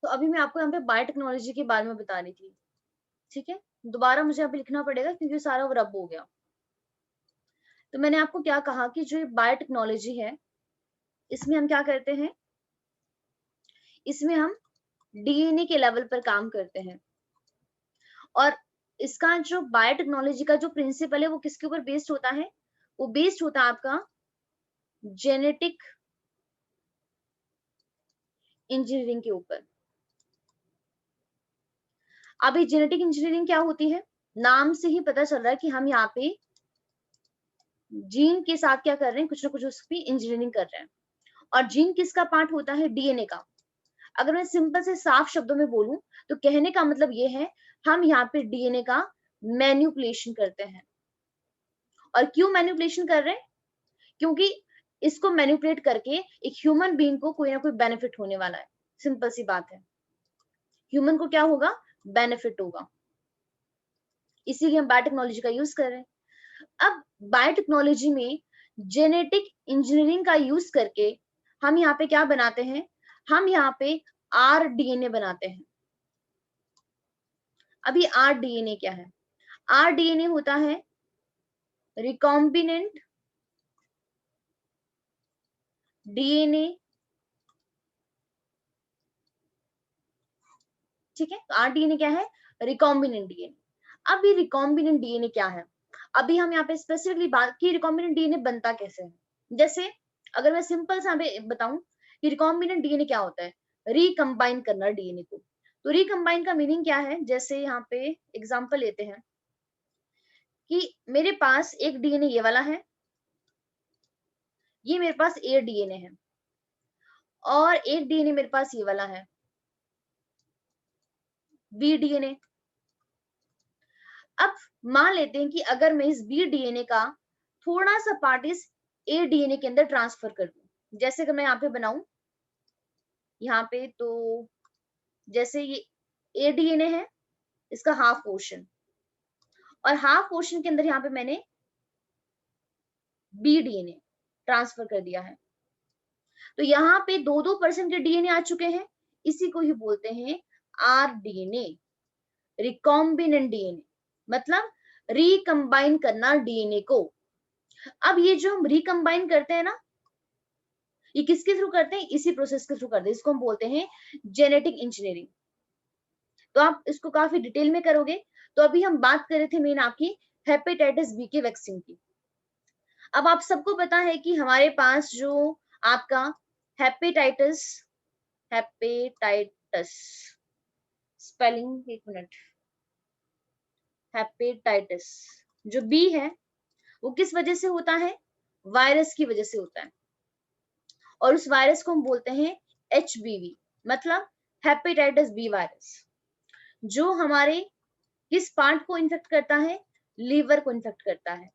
तो अभी मैं आपको यहाँ पे बायोटेक्नोलॉजी के बारे में बता रही थी, ठीक है। दोबारा मुझे यहाँ पे लिखना पड़ेगा क्योंकि सारा वो रब हो गया। तो मैंने आपको क्या कहा कि जो बायोटेक्नोलॉजी है, इसमें हम क्या करते हैं, इसमें हम डीएनए के लेवल पर काम करते हैं। और इसका जो बायोटेक्नोलॉजी का जो प्रिंसिपल है वो किसके ऊपर बेस्ड होता है, वो बेस्ड होता है आपका जेनेटिक इंजीनियरिंग के ऊपर। अभी जेनेटिक इंजीनियरिंग क्या होती है, नाम से ही पता चल रहा है कि हम यहाँ पे जीन के साथ क्या कर रहे हैं, कुछ ना कुछ उसकी इंजीनियरिंग कर रहे हैं। और जीन किसका पार्ट होता है, डीएनए का। अगर मैं सिंपल से साफ शब्दों में बोलूं तो कहने का मतलब ये है, हम यहाँ पे डीएनए का मैन्युपुलेशन करते हैं। और क्यों मैन्युपुलेशन कर रहे हैं, क्योंकि इसको मैनिपुलेट करके एक ह्यूमन बीइंग को कोई ना कोई बेनिफिट होने वाला है। सिंपल सी बात है, ह्यूमन को क्या होगा, बेनिफिट होगा, इसीलिए हम बायोटेक्नोलॉजी का यूज कर रहे हैं। अब बायोटेक्नोलॉजी में जेनेटिक इंजीनियरिंग का यूज करके हम यहाँ पे क्या बनाते हैं, हम यहाँ पे आरडीएनए बनाते हैं। अभी आरडीएनए क्या है, आरडीएनए होता है रिकॉम्बिनेंट डीएनए, ठीक है। आरडीएनए क्या है, रिकॉम्बिनेंट डीएनए। अब ये रिकॉम्बिनेंट डीएनए क्या है, अभी हम यहाँ पे स्पेसिफिकली बात की रिकॉम्बिनेंट डीएनए बनता कैसे है। जैसे अगर मैं सिंपल सा बताऊं कि रिकॉम्बिनेंट डीएनए क्या होता है, रिकंबाइन करना डीएनए को। तो रिकंबाइन का मीनिंग क्या है, जैसे यहाँ पे एग्जांपल लेते हैं कि मेरे पास एक डीएनए ये वाला है, ये मेरे पास ए डीएनए है, और एक डीएनए मेरे पास ये वाला है, बी डीएनए। अब मान लेते हैं कि अगर मैं इस बी डीएनए का थोड़ा सा पार्ट इस ए डीएनए के अंदर ट्रांसफर कर दूं, जैसे अगर मैं यहाँ पे बनाऊं यहाँ पे, तो जैसे ये ए डीएनए है, इसका हाफ पोर्शन, और हाफ पोर्शन के अंदर यहाँ पे मैंने बी डीएनए ट्रांसफर कर दिया है। तो यहाँ पे 2-2% के डीएनए आ चुके हैं, इसी को ही बोलते हैं आर डीएनए, रिकॉम्बिनेंट डीएनए, मतलब रिकंबाइन करना डीएनए को। अब ये जो हम रिकंबाइन करते हैं ना, ये किसके थ्रू करते हैं, इसी प्रोसेस के थ्रू करते हैं, इसको हम बोलते हैं जेनेटिक इंजीनियरिंग। तो आप इसको काफी डिटेल में करोगे। तो अभी हम बात कर रहे थे मेन आपकी हेपेटाइटिस बी के वैक्सीन की। अब आप सबको पता है कि हमारे पास जो आपका हेपेटाइटिस, हेपेटाइटिस स्पेलिंग एक मिनट, हेपेटाइटिस जो बी है वो किस वजह से होता है, वायरस की वजह से होता है। और उस वायरस को हम बोलते हैं एचबीवी, मतलब हेपेटाइटिस बी वायरस, जो हमारे किस पार्ट को इन्फेक्ट करता है, लीवर को इन्फेक्ट करता है।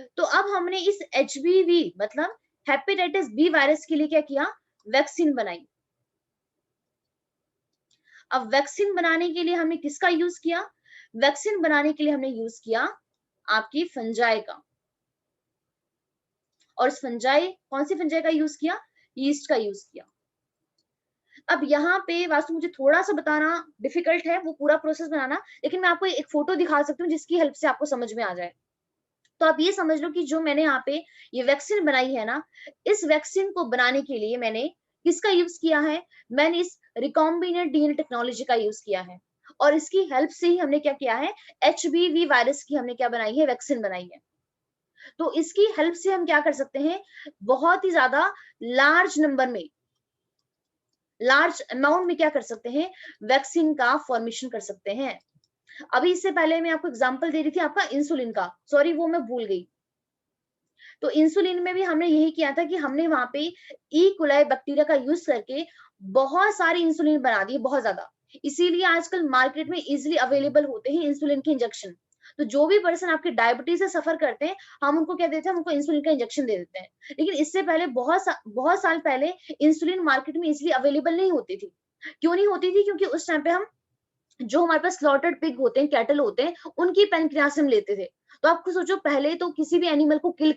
तो अब हमने इस एचबीवी मतलब हेपेटाइटिस बी वायरस के लिए क्या किया, वैक्सीन बनाई। अब वैक्सीन बनाने के लिए हमने किसका यूज किया, वैक्सीन बनाने के लिए हमने यूज किया आपकी फंजाई का। और इस फंजाई, कौन सी फंजाई का यूज किया, यीस्ट का यूज किया। अब यहाँ पे वास्तव मुझे थोड़ा सा बताना डिफिकल्ट है वो पूरा प्रोसेस बनाना, लेकिन मैं आपको एक फोटो दिखा सकती हूँ जिसकी हेल्प से आपको समझ में आ जाए। तो आप ये समझ लो कि जो मैंने यहाँ पे ये वैक्सीन बनाई है ना, इस वैक्सीन को बनाने के लिए मैंने किसका यूज किया है, मैंने इस रिकॉम्बिनेंट डीएनए टेक्नोलॉजी का यूज किया है। और इसकी हेल्प से ही हमने क्या किया है, एचबीवी वायरस की हमने क्या बनाई है, वैक्सीन बनाई है। तो इसकी हेल्प से हम क्या कर सकते हैं, बहुत ही ज्यादा लार्ज नंबर में, लार्ज अमाउंट में क्या कर सकते हैं, वैक्सीन का फॉर्मेशन कर सकते हैं। अभी इससे पहले मैं आपको एग्जांपल दे रही थी आपका इंसुलिन का, सॉरी वो मैं भूल गई। तो इंसुलिन में भी हमने यही किया था कि हमने वहां पे ई कोलाई बैक्टीरिया का यूज करके बहुत सारे इंसुलिन बना दिए, बहुत ज्यादा। इसीलिए आजकल मार्केट में इजिली अवेलेबल होते हैं इंसुलिन के इंजेक्शन। तो जो भी पर्सन आपके डायबिटीज से सफर करते हैं, हम उनको क्या देते हैं, हम उनको इंसुलिन का इंजेक्शन दे देते हैं। लेकिन इससे पहले बहुत साल पहले इंसुलिन मार्केट में इजिली अवेलेबल नहीं होती थी। क्यों नहीं होती थी, क्योंकि उस टाइम पे हम जो हमारे पास स्लॉटेड पिग होते हैं, कैटल होते हैं, उनकी पैनक्रियास हम लेते थे। तो आपको सोचो, पहले तो किसी भी एनिमल को किल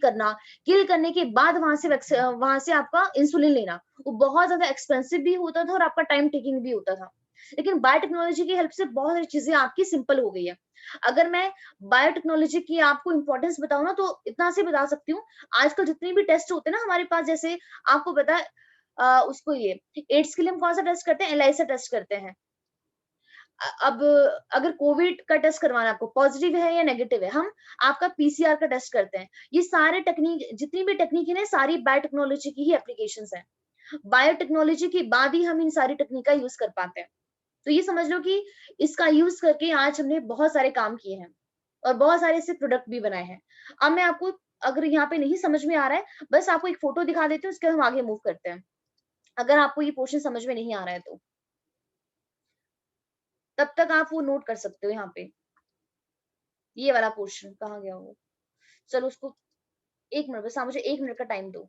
करने के बाद वहां से आपका इंसुलिन लेना, वो बहुत ज्यादा एक्सपेंसिव भी होता था और आपका टाइम टेकिंग भी होता था। लेकिन बायोटेक्नोलॉजी की हेल्प से बहुत सारी चीजें आपकी सिंपल हो गई है। अगर मैं बायोटेक्नोलॉजी की आपको इंपॉर्टेंस बताऊं ना, तो इतना से बता सकती हूँ। आजकल जितने भी टेस्ट होते हैं ना हमारे पास, जैसे आपको पता है उसको ये एड्स के लिए हम कौन सा टेस्ट करते हैं, एलाइसा टेस्ट करते हैं। अब अगर कोविड का टेस्ट करवाना, आपको पॉजिटिव है या नेगेटिव है, हम आपका पीसीआर का टेस्ट करते हैं। ये सारे टेक्निक, जितनी भी टेक्निक है, सारी बायोटेक्नोलॉजी की ही एप्लीकेशंस हैं। बायोटेक्नोलॉजी के बाद ही हम इन सारी टेक्निक का यूज कर पाते हैं। तो ये समझ लो कि इसका यूज करके आज हमने बहुत सारे काम किए हैं और बहुत सारे इससे प्रोडक्ट भी बनाए हैं। अब मैं आपको, अगर यहाँ पे नहीं समझ में आ रहा है, बस आपको एक फोटो दिखा देती हूँ, उसके बाद हम आगे मूव करते हैं, अगर आपको ये पोर्शन समझ में नहीं आ रहा है तो। तब तक आप वो नोट कर सकते हो यहाँ पे। ये वाला पोर्शन कहाँ गया वो, चलो उसको, 1 मिनट बस, हाँ मुझे 1 मिनट का टाइम दो।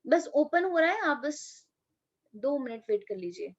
बस ओपन हो रहा है, आप बस 2 मिनट वेट कर लीजिए।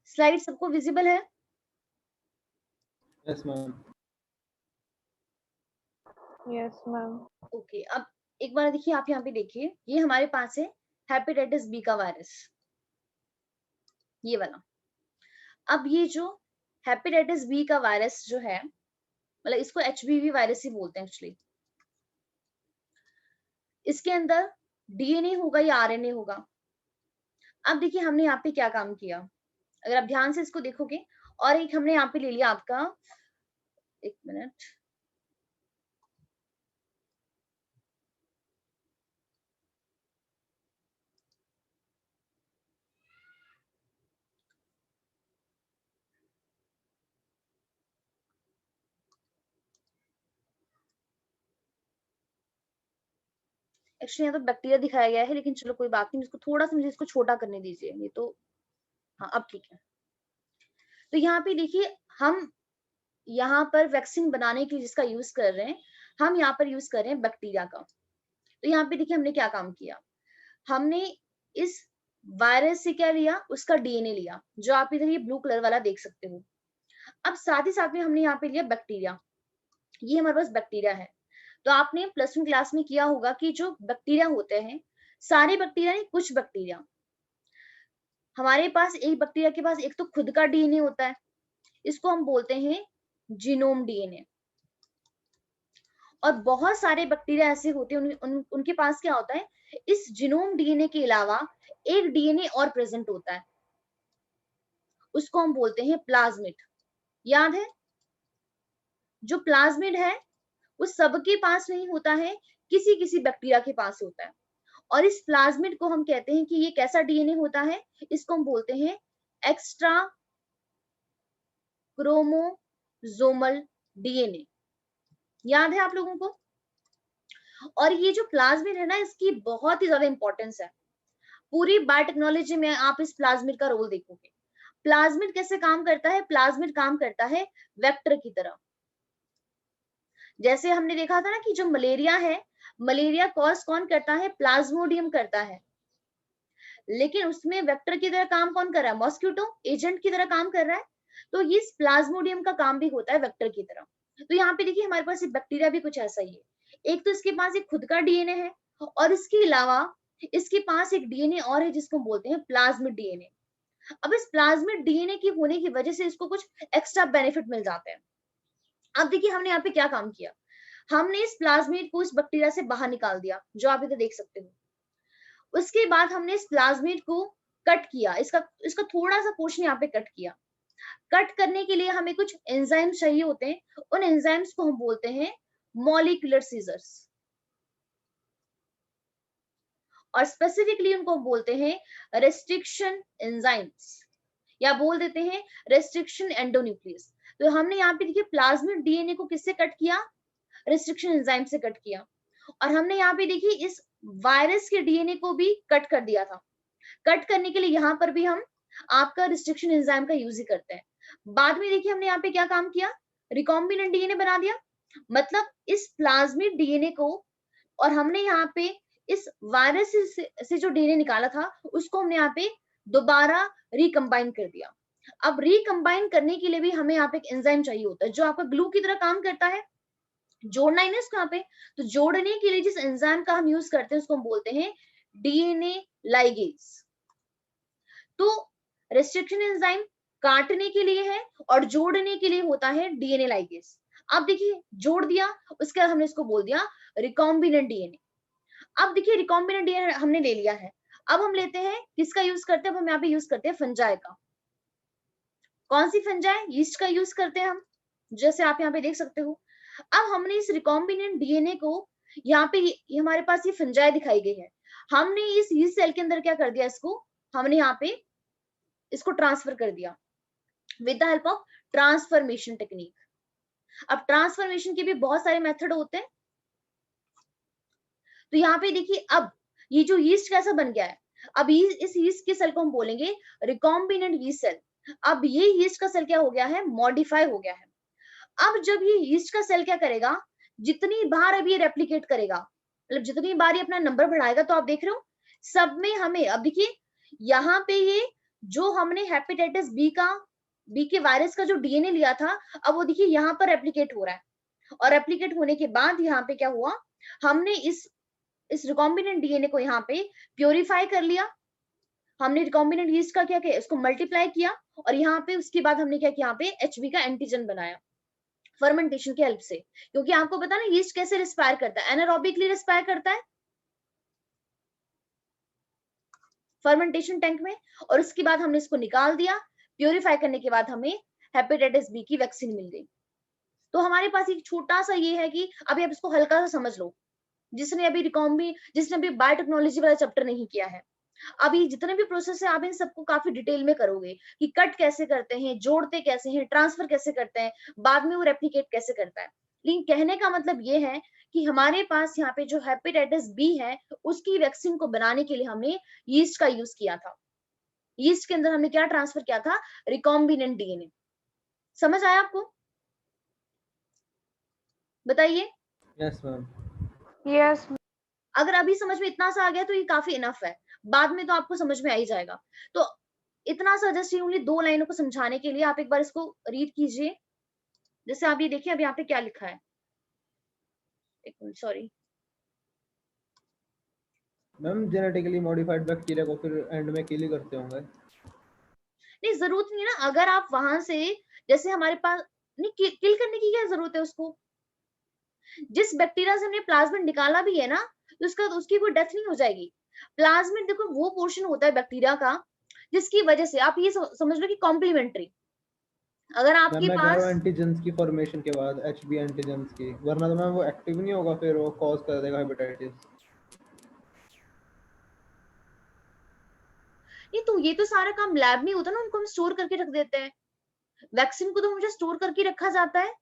स्लाइड सबको विजिबल है? Yes ma'am. Yes ma'am. Okay, अब एक बार देखिए, आप यहाँ पे देखिए, ये हमारे पास है हेपेटाइटिस बी का वायरस, ये वाला। अब ये जो हेपेटाइटिस बी का वायरस जो है, मतलब इसको एचबीवी वायरस ही बोलते हैं एक्चुअली। इसके अंदर डीएनए होगा या आरएनए होगा। अब देखिए हमने यहाँ पे क्या काम किया, अगर आप ध्यान से इसको देखोगे, और एक हमने यहाँ पे ले लिया आपका, 1 मिनट, एक्चुअली यहाँ तो बैक्टीरिया दिखाया गया है, लेकिन चलो कोई बात नहीं, इसको थोड़ा सा मुझे इसको छोटा करने दीजिए, ये तो, हाँ अब ठीक है। तो यहाँ पे देखिए, हम यहाँ पर वैक्सीन बनाने के लिए जिसका यूज कर रहे हैं, हम यहाँ पर यूज कर रहे हैं बैक्टीरिया का। तो यहाँ पे देखिए हमने क्या काम किया, हमने इस वायरस से क्या लिया, उसका डीएनए लिया, जो आप इधर ये ब्लू कलर वाला देख सकते हो। अब साथ ही साथ में हमने यहाँ पे लिया बैक्टीरिया, ये हमारे पास बैक्टीरिया है। तो आपने +1 क्लास में किया होगा कि जो बैक्टीरिया होते हैं, सारे बैक्टीरिया नहीं, कुछ बैक्टीरिया, हमारे पास एक बैक्टीरिया के पास एक तो खुद का डीएनए होता है, इसको हम बोलते हैं जीनोम डीएनए। और बहुत सारे बैक्टीरिया ऐसे होते हैं, उनके पास क्या होता है, इस जीनोम डीएनए के अलावा एक डीएनए और प्रेजेंट होता है, उसको हम बोलते हैं प्लाज्मिड। याद है, जो प्लाज्मिड है वो सबके पास नहीं होता है, किसी किसी बैक्टीरिया के पास होता है। और इस प्लाज्मिड को हम कहते हैं कि ये कैसा डीएनए होता है, इसको हम बोलते हैं एक्स्ट्रा क्रोमोसोमल डीएनए। याद है आप लोगों को? और ये जो प्लाज्मिड है ना, इसकी बहुत ही ज्यादा इंपॉर्टेंस है। पूरी बायोटेक्नोलॉजी में आप इस प्लाज्मिड का रोल देखोगे। प्लाज्मिड कैसे काम करता है? प्लाज्मिड काम करता है वेक्टर की तरह। जैसे हमने देखा था ना कि जो मलेरिया है, मलेरिया कॉज कौन करता है? प्लाज्मोडियम करता है, लेकिन उसमें वेक्टर की तरह काम कौन कर रहा है? मॉस्किटो एजेंट की तरह काम कर रहा है। तो ये प्लाज्मोडियम का काम भी होता है वेक्टर की तरह। तो यहाँ पे देखिए हमारे पास बैक्टीरिया भी कुछ ऐसा ही है। एक तो इसके पास एक खुद का डीएनए है, और इसके अलावा इसके पास एक डीएनए और है जिसको बोलते हैं प्लाज्मिड डीएनए। अब इस प्लाज्मिड डीएनए की होने की वजह से इसको कुछ एक्स्ट्रा बेनिफिट मिल जाते हैं। अब देखिए हमने यहाँ पे क्या काम किया, हमने इस प्लाज्मिड को इस बैक्टीरिया से बाहर निकाल दिया, जो आप इधर देख सकते हो। उसके बाद हमने इस प्लाज्मिड को कट किया, इसका थोड़ा सा पोर्शन यहाँ पे कट किया। कट करने के लिए हमें कुछ एंजाइम चाहिए होते हैं, उन एंजाइम्स को हम बोलते हैं मॉलिक्यूलर सीजर्स, और स्पेसिफिकली उनको बोलते हैं रेस्ट्रिक्शन एंजाइम्स, या बोल देते हैं रेस्ट्रिक्शन एंडोन्यूक्लियस। तो हमने यहाँ पे देखिए प्लाज्मिड डीएनए को किससे कट किया? रेस्ट्रिक्शन एंजाइम से कट किया। और हमने यहाँ पे देखिए इस वायरस के डीएनए को भी कट कर दिया था। कट करने के लिए यहाँ पर भी हम आपका रिस्ट्रिक्शन एंजाइम का यूज ही करते हैं। बाद में देखिए हमने यहाँ पे क्या काम किया, रिकॉम्बिनेंट डीएनए बना दिया। मतलब इस प्लाज्मिड डीएनए को, और हमने यहाँ पे इस वायरस से जो डीएनए निकाला था उसको हमने यहाँ पे दोबारा रिकम्बाइन कर दिया। अब रिकम्बाइन करने के लिए भी हमें यहाँ पे एक एंजाइम चाहिए होता है जो आपका ग्लू की तरह काम करता है। जोड़ना है ना इसको यहाँ पे, तो जोड़ने के लिए जिस एंजाइम का हम यूज करते हैं उसको हम बोलते हैं डीएनए लाइगेज। तो रेस्ट्रिक्शन एंजाइम काटने के लिए है और जोड़ने के लिए होता है डीएनए लाइगेज। अब देखिए जोड़ दिया, उसके बाद हमने इसको बोल दिया रिकॉम्बिनेंट डीएनए। अब देखिए रिकॉम्बिनेंट डीएनए हमने ले लिया है, अब हम लेते हैं किसका यूज करते हैं? अब हम यहाँ पे यूज करते हैं फंजाई का। कौन सी फंजाई? यीस्ट का यूज करते हैं हम, जैसे आप यहाँ पे देख सकते हो। अब हमने इस रिकॉम्बिनेंट डीएनए को यहाँ पे हमारे पास ये फंजाई दिखाई गई है, हमने इस यीस्ट सेल के अंदर क्या कर दिया, इसको हमने यहाँ पे इसको ट्रांसफर कर दिया with the help of transformation technique. अब ट्रांसफॉर्मेशन के भी बहुत सारे मेथड होते हैं। तो यहाँ पे देखिए अब ये जो यीस्ट कैसा बन गया है, अब इस यीस्ट के सेल को हम बोलेंगे रिकॉम्बिनेंट यीस्ट सेल। अब ये यीस्ट का सेल क्या हो गया है? मॉडिफाई हो गया है। अब जब ये यीस्ट का सेल क्या करेगा, जितनी बार अब ये रेप्लिकेट करेगा, मतलब जितनी बार ये अपना नंबर बढ़ाएगा, तो आप देख रहे हो सब में हमें, अब देखिए यहाँ पे ये जो हमने हेपेटाइटिस बी के वायरस का जो डीएनए लिया था, अब वो देखिए यहाँ पर रेप्लिकेट हो रहा है। और रेप्लिकेट होने के बाद यहाँ पे क्या हुआ, हमने इस रिकॉम्बिनेंट डीएनए को यहाँ पे प्योरीफाई कर लिया। हमने रिकॉम्बिनेंट यीस्ट का क्या किया, इसको मल्टीप्लाई किया, और यहाँ पे उसके बाद हमने क्या किया, यहाँ पे एचबी का एंटीजन बनाया फर्मेंटेशन की हेल्प से। क्योंकि आपको पता ना यीस्ट कैसे रिस्पायर करता है, एनारोबिकली रिस्पायर करता है फर्मेंटेशन टैंक में। और उसके बाद हमने इसको निकाल दिया, प्योरीफाई करने के बाद हमें हेपेटाइटिस बी की वैक्सीन मिल गई। तो हमारे पास एक छोटा सा ये है कि अभी आप इसको हल्का सा समझ लो, जिसने अभी बायोटेक्नोलॉजी वाला चैप्टर नहीं किया है। अभी जितने भी प्रोसेस है आप इन सबको काफी डिटेल में करोगे कि कट कैसे करते हैं, जोड़ते कैसे हैं, ट्रांसफर कैसे करते हैं, बाद में वो रेप्लिकेट कैसे करता है। लेकिन कहने का मतलब ये है कि हमारे पास यहाँ पे जो हेपेटाइटिस बी है उसकी वैक्सीन को बनाने के लिए हमने यीस्ट का यूज किया था। यीस्ट के अंदर हमने क्या ट्रांसफर किया था? Recombinant DNA. समझ आया आपको? बताइए। Yes ma'am. Yes. अगर अभी समझ में इतना सा आ गया तो ये काफी इनफ है, बाद में तो आपको समझ में आ ही जाएगा। तो इतना सा जस्ट ओनली 2 लाइनों को समझाने के लिए आप एक बार इसको रीड कीजिए। जैसे आप ये देखिए अब यहाँ पे क्या लिखा है, एक minute sorry. Ma'am genetically modified bacteria को फिर एंड में किल ही करते होंगे? नहीं जरूरत नहीं है ना, अगर आप वहां से जैसे हमारे पास नहीं किल करने की क्या जरूरत है उसको, जिस बैक्टीरिया से हमने प्लाज्मिड निकाला भी है ना तो उसकी कोई डेथ नहीं हो जाएगी। प्लाज्मिड देखो वो पोर्शन होता है बैक्टीरिया का जिसकी वजह से आप ये समझ लो कि कॉम्प्लीमेंट्री, अगर आपके मैं कह रहा हूँ पास एंटीजेंस की फॉर्मेशन के बाद एचबी एंटीजेंस की, वरना तो मैम वो एक्टिव नहीं होगा, फिर वो कॉज कर देगा हेपेटाइटिस। नहीं, तो ये तो सारा काम लैब में होता है ना, उनको हम स्टोर करके रख देते हैं। वैक्सीन को तो हमेशा स्टोर करके रखा जाता है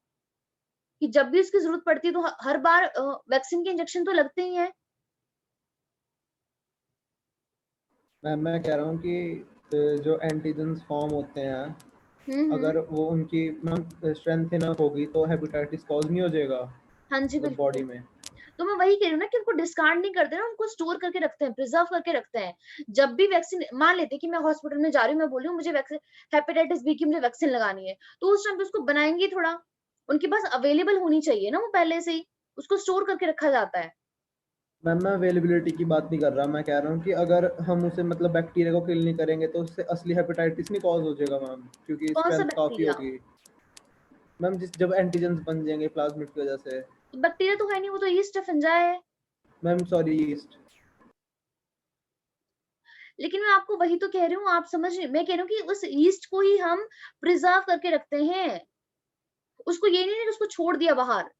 कि जब भी उसकी जरूरत पड़ती है तो हर बार वैक्सीन के इंजेक्शन तो लगते ही हैं। मैं कह रहा हूँ कि जो एंटीजन्स फॉर्म होते हैं अगर वो उनकी मैम स्ट्रेंथ इनफ होगी तो हेपेटाइटिस कॉज नहीं हो जाएगा हाँ जी मतलब बिल्कुल। बॉडी में। तो मैं वही कह रही हूँ ना कि उनको डिस्कार्ड नहीं करते ना, उनको स्टोर करके रखते हैं, प्रिजर्व करके रखते हैं। जब भी वैक्सीन मान लेते हैं कि मैं हॉस्पिटल में जा रही हूँ, मैं बोल रही हूँ मुझे वैक्सीन हेपेटाइटिस बी की मुझे वैक्सीन लगानी है, तो उस टाइम पे उसको बनाएंगे थोड़ा, उनके पास अवेलेबल होनी चाहिए ना वो पहले से ही, उसको स्टोर करके रखा जाता है। मैम मैं अवेलेबिलिटी की बात नहीं कर रहा, मैं कह रहा हूँ कि अगर हम उसे मतलब बैक्टीरिया को किल नहीं करेंगे तो उससे असली हेपेटाइटिस नहीं कॉज हो जाएगा मैम, क्योंकि कौन सा स्ट्रेंथ काफी बैक्टीरिया? होगी मैम जिस जब एंटीजन्स बन जाएंगे प्लाज्मिड की वजह से। बैक्टीरिया तो है नहीं, वो तो यीस्ट है, फंजाई है। Ma'am sorry yeast. लेकिन मैं आपको वही तो कह रही हूँ, आप समझ रहे, मैं कह रही हूँ कि उस यीस्ट को ही हम प्रिजर्व करके रखते हैं, उसको ये नहीं है कि उसको छोड़ दिया बाहर।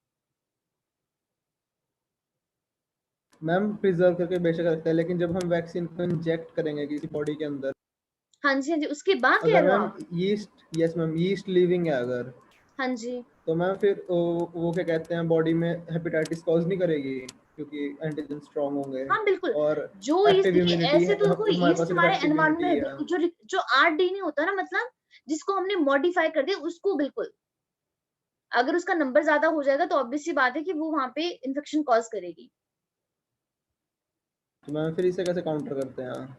मैम प्रिजर्व करके बेशक रखते हैं, लेकिन जब हम वैक्सीन को इंजेक्ट करेंगे किसी बॉडी के अंदर, हाँ जी हाँ जी, उसके बाद कह अगर रहे हो मैम आप? Yeast, yes ma'am yeast living है अगर, हाँ जी तो मैम फिर वो क्या कहते हैं बॉडी में हेपेटाइटिस कॉज नहीं करेगी क्योंकि एंटीजन स्ट्रांग होंगे हाँ बिल्कुल। और जो ईस्ट एक्टिव देखिए, इम्यूनिटी ऐसे तो देखो हमारे ईस्ट पास हमारे एक्टिव एनवायरमेंट इम्यूनिटी में है। बिल्कुल, जो जो आरडीएनए होता है ना, मतलब जिसको हमने मॉडिफाई कर दिया उसको, बिल्कुल अगर उसका नंबर ज्यादा हो जाएगा तो ऑब्वियस सी बात है कि वो वहां पे इन्फेक्शन कॉज करेगी। तो मैम फिर इसे कैसे काउंटर करते हैं?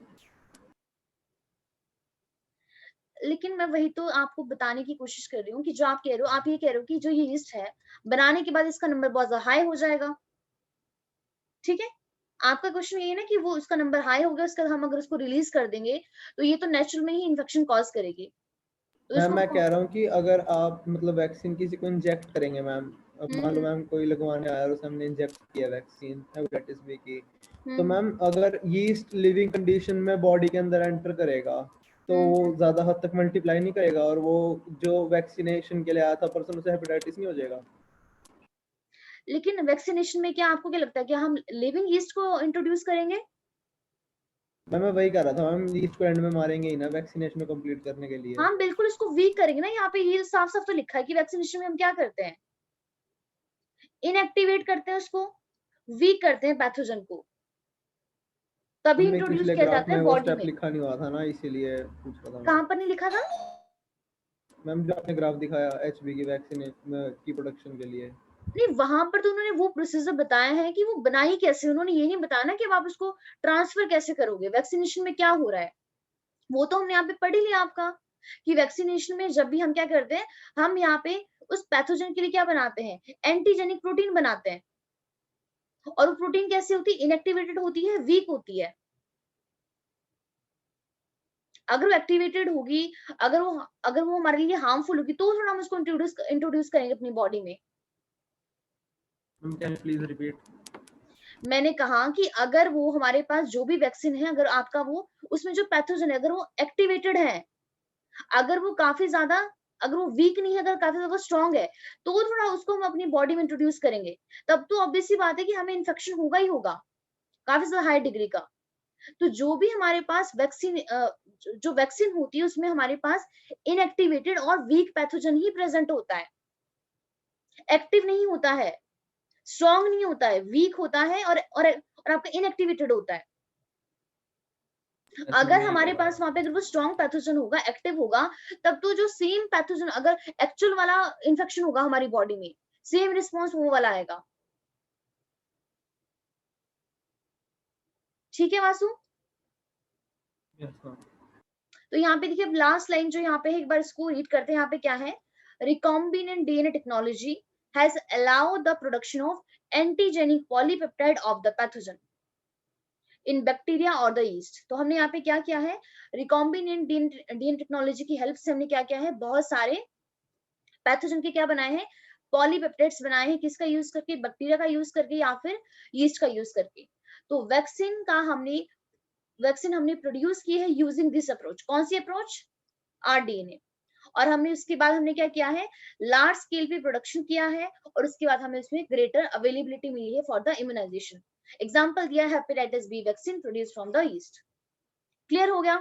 लेकिन मैं वही तो आपको बताने की कोशिश कर रही हूँ कि जो आप कह रहे हो, आप ये कह रहे हो कि जो ये यीस्ट है बनाने के बाद इसका नंबर बहुत हाई हो जाएगा, ठीक है? आपका क्वेश्चन ये है ना कि वो उसका नंबर हाई हो गया, उसका हम अगर उसको रिलीज कर देंगे तो ये तो नेचुरल में ही इन्फेक्शन कॉज करेगी, तो मैम इसको मैं कह रहा हूँ कि अगर आप मतलब वैक्सीन किसी को इंजेक्ट करेंगे मैम, अब मान लो हम्म मैम कोई लगवाने आया और उसे हमने इंजेक्ट किया वैक्सीन हेपेटाइटिस बी की, तो हम्म मैम अगर यीस्ट लिविंग कंडीशन में बॉडी के अंदर एंटर करेगा तो हम्म वो हम्म। ज्यादा हद तक मल्टीप्लाई नहीं करेगा और वो जो वैक्सीनेशन के लिए आया था पर्सन उसे हेपेटाइटिस नहीं हो जाएगा। लेकिन वैक्सीनेशन में क्या आपको क्या लगता है कि हम लिविंग यीस्ट को इंट्रोड्यूस करेंगे? मैं वही कह रहा था मैम, यीस्ट को एंड में मारेंगे ही ना वैक्सीनेशन को कंप्लीट करने के लिए। हाँ बिल्कुल, उसको वीक करेंगे ना, यहाँ पे ये साफ साफ तो लिखा है कि वैक्सीनेशन में हम क्या करते हैं, इनएक्टिवेट करते हैं उसको, वीक करते हैं पैथोजन को, तभी मम्मी इंट्रोड्यूस पिछले किया ग्राफ जाता में है वो बॉडी स्टेप में। लिखा नहीं हुआ था ना, इसीलिए पूछ रहा था मैं। कहाँ पर नहीं लिखा था? मैम जो आपने ग्राफ दिखाया एचबी की वैक्सीन की प्रोडक्शन के लिए। नहीं, वहां पर तो उन्होंने वो प्रोसीजर बताया है कि वो बनाई कैसे, उन्होंने ये नहीं बताया ना कि अब आप उसको ट्रांसफर कैसे करोगे, वैक्सीनेशन में क्या हो रहा है, वो तो हमने यहाँ पे पढ़ ही लिया आपका, कि वैक्सीनेशन में जब भी हम क्या करते हैं, हम यहाँ पे उस पैथोजन के लिए क्या बनाते हैं, एंटीजेनिक प्रोटीन बनाते हैं, और वो प्रोटीन कैसे होती है, इनएक्टिवेटेड होती है, वीक होती है। अगर वो एक्टिवेटेड होगी, अगर वो हमारे लिए हार्मफुल होगी तो थोड़ा हम उसको इंट्रोड्यूस करेंगे अपनी बॉडी में। Ma'am can please repeat? मैंने कहा कि अगर वो हमारे पास जो भी वैक्सीन है, अगर आपका वो उसमें जो पैथोजन है अगर वो एक्टिवेटेड है, अगर वो काफी ज्यादा, अगर वो वीक नहीं है, अगर काफी ज्यादा स्ट्रांग है, तो थोड़ा उसको हम अपनी बॉडी में इंट्रोड्यूस करेंगे, तब तो ऑब्वियस सी बात है कि हमें इन्फेक्शन होगा ही होगा, काफी ज्यादा हाई डिग्री का। तो जो भी हमारे पास वैक्सीन जो वैक्सीन होती है उसमें हमारे पास इनएक्टिवेटेड और वीक पैथोजन ही प्रेजेंट होता है, एक्टिव नहीं होता है, स्ट्रांग नहीं होता है, वीक होता है, और आपका इनएक्टिवेटेड होता है। ऐसे अगर मैं हमारे कह रहा पास हूँ। वहां पे अगर वो स्ट्रांग पैथोजन होगा, एक्टिव होगा, तब तो जो सेम पैथोजन अगर एक्चुअल वाला इंफेक्शन होगा हमारी बॉडी में, सेम रिस्पॉन्स वो वाला आएगा। ठीक है वासु? Yes ma'am. तो यहाँ पे देखिए लास्ट लाइन जो यहाँ पे है, एक बार इसको रीड करते हैं, यहाँ पे क्या है, recombinant DNA technology has allowed the production of antigenic polypeptide of the pathogen in bacteria और द यीस्ट। तो हमने यहाँ पे क्या किया है, रिकॉम्बिनेंट डीएनए टेक्नोलॉजी की हेल्प से हमने क्या किया है, बहुत सारे पैथोजन के क्या बनाए हैं, पॉलीपेप्टाइड्स बनाए हैं, किसका यूज करके, बैक्टीरिया का यूज करके या फिर यीस्ट का यूज करके। तो वैक्सीन हमने प्रोड्यूस की है यूजिंग दिस अप्रोच। कौन सी अप्रोच? आरडीएनए। और हमने उसके बाद हमने क्या किया है, लार्ज स्केल पे प्रोडक्शन किया है, और उसके बाद हमें उसमें ग्रेटर अवेलेबिलिटी मिली है फॉर द इम्यूनाइजेशन। एग्जाम्पल दिया है hepatitis B vaccine produce from the yeast. Clear हो गया?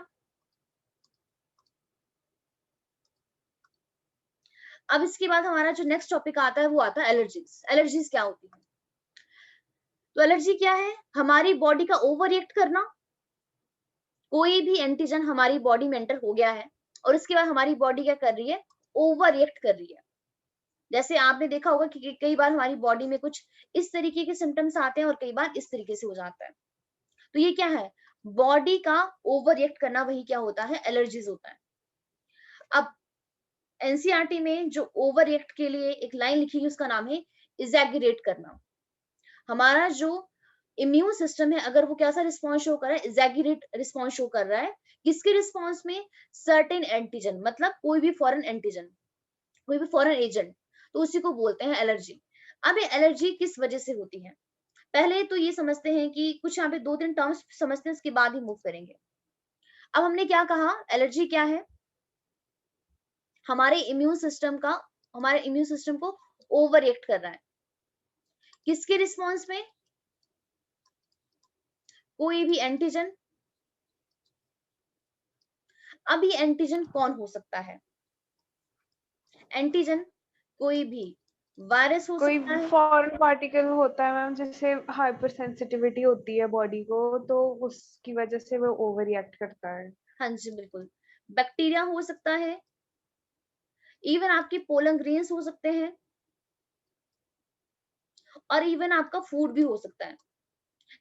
अब इसके बाद हमारा जो नेक्स्ट टॉपिक आता है वो आता है एलर्जीज। एलर्जीज क्या होती है? तो एलर्जी क्या है, हमारी बॉडी का ओवर रिएक्ट करना कोई भी एंटीजन हमारी बॉडी में एंटर हो गया है और उसके बाद हमारी बॉडी क्या कर रही है, ओवर रिएक्ट कर रही है। जैसे आपने देखा होगा कि कई बार हमारी बॉडी में कुछ इस तरीके के सिम्टम्स आते हैं और कई बार इस तरीके से हो जाता है। तो ये क्या है, बॉडी का ओवर रिएक्ट करना, वही क्या होता है, एलर्जीज होता है। अब एनसीईआरटी में जो ओवर रिएक्ट के लिए एक लाइन लिखी है उसका नाम है एग्जैगरेट करना। हमारा जो इम्यून सिस्टम है अगर वो कैसा रिस्पॉन्स शो कर रहा है, एग्जैगरेट रिस्पॉन्स शो कर रहा है, किसके रिस्पॉन्स में, सर्टेन एंटीजन, मतलब कोई भी फॉरेन एंटीजन, कोई भी फॉरेन एजेंट, तो उसी को बोलते हैं एलर्जी। अब ये एलर्जी किस वजह से होती है, पहले तो ये समझते हैं कि कुछ यहाँ पे 2-3 टर्म्स समझते हैं, उसके बाद ही मूव करेंगे। अब हमने क्या कहा, एलर्जी क्या है, हमारे इम्यून सिस्टम को ओवर रिएक्ट कर रहा है, किसके रिस्पॉन्स में, कोई भी एंटीजन। अब ये एंटीजन कौन हो सकता है, एंटीजन कोई भी वायरस हो कोई सकता है, फॉरेन पार्टिकल होता है मैम, जैसे हाइपर सेंसिटिविटी होती है बॉडी को, तो उसकी वजह से वो ओवर रिएक्ट करता है। हाँ जी बिल्कुल, बैक्टीरिया हो सकता है, इवन आपके पोलन ग्रेन्स हो सकते हैं, और इवन आपका फूड भी हो सकता है।